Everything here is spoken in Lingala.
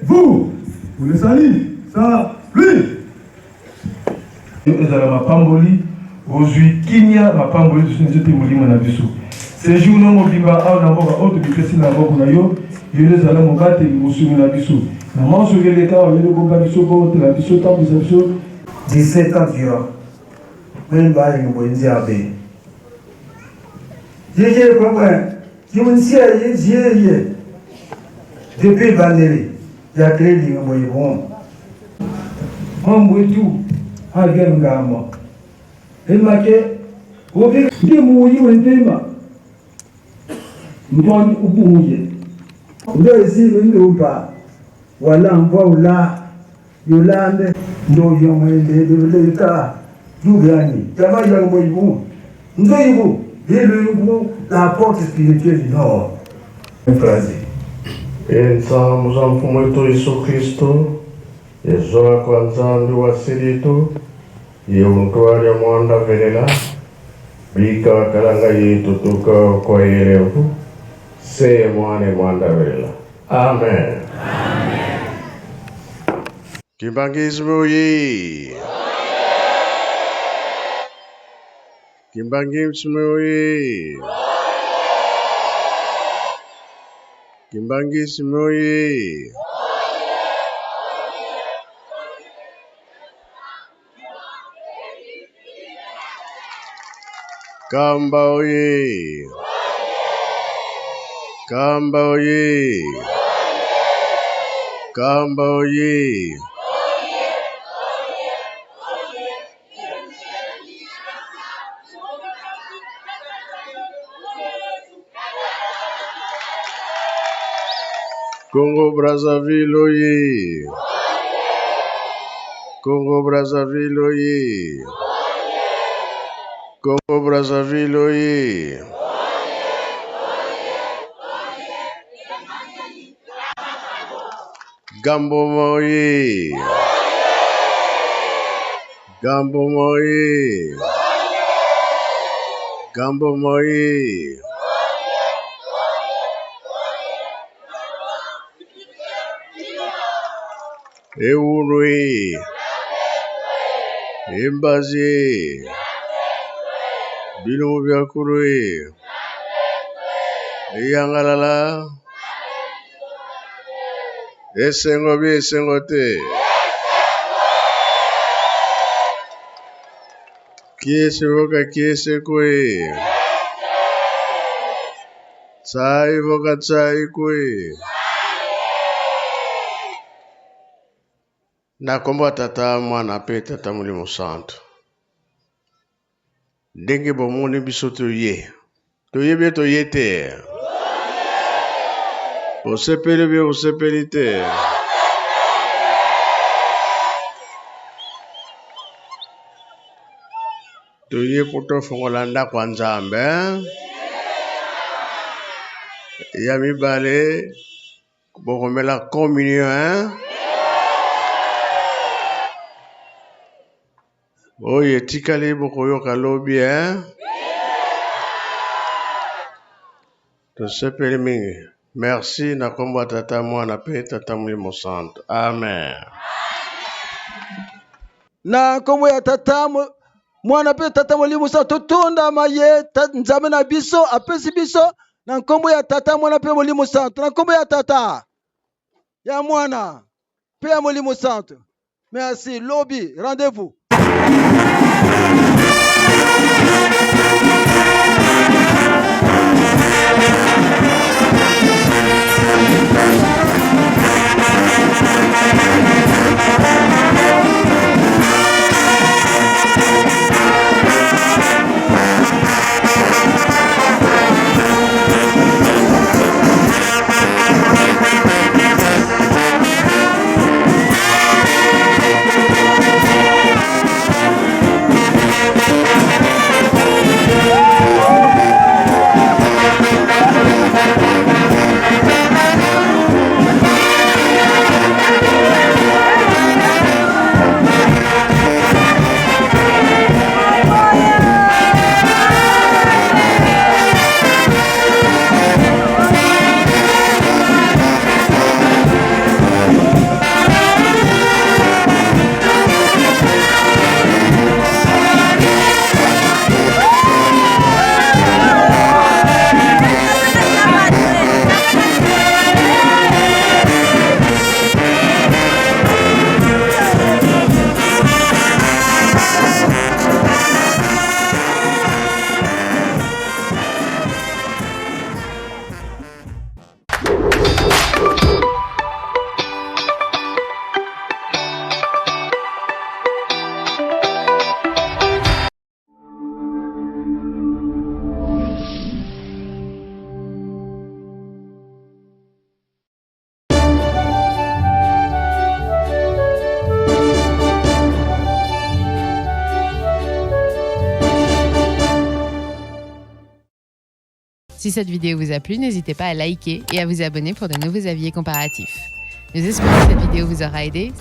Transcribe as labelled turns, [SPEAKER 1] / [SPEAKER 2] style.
[SPEAKER 1] Vous, vous les saluez, ça, lui. Ezala mapamboli, ozui kinya mapamboli sunzete mulima na biso. Ces jours non mobimba a na boka auto bipesi na boka na yo, yele zala mobate musumi na biso. Na manso yele ka yele boka biso ko la biso ta biso
[SPEAKER 2] 17 ans durant. Même ba ni boinzi abe. Yeye kwa kwa, kimunsia yeye. Depuis Vandeli, il y a créé des moyens. On m'a tout, à Gangama. Et ma quai, au fait, des moyens en téma. Nous sommes au bout. Nous sommes pas. Voilà, on voit là, Yolande, nous sommes de l'État, nous gagnons. D'abord, il y a un moyen. Nous sommes la porte spirituelle du Nord.
[SPEAKER 3] Ensa mfumo wetu Yesu Kristo ezola kwa nzambi wasilitu yeumtwalya mwanda velela bika wakalanga yetu tuka kwa yelevu se mwane mwanda velela. Amen. Amen. Kimbangisme oye. Kimbangisme oye. Kimbangisme oye. Kamba oye. Kamba oye. Kamba oye. Congo Brazzaville oye. Congo Brazzaville oye. Congo Brazzaville oye. Gambo oye. Gambo oye. Gambo oye. Eurui, Embazi, Bilubiakurui, Yangalala, Esengobi, Esengote, Kiesevoka, Kiesekui, Tsai Voka, Tsai Kui. Na komba tata mwana pe tata mulimo santo. Ndenge bomoni biso toye. Toye be toye te. Osepeli be osepeli te. Toye poto fongolanda kwa Nzambe. Ya mibale bokomela communion. Oye tikali bokoyoka lobi to sepeli mingi. Merci na komba tata mwana pe tata mulimo santo. Amen.
[SPEAKER 4] Na kombo ya tata mwana pe tata mulimo santo tunda maye Nzambe na biso apesi biso na kombo ya tata mwana pe mulimo santo na kombo ya tata ya mwana pe ya molimo santo. Merci. Lobby, rendez-vous.
[SPEAKER 5] Si cette vidéo vous a plu, n'hésitez pas à liker et à vous abonner pour de nouveaux avis et comparatifs. Nous espérons que cette vidéo vous aura aidé.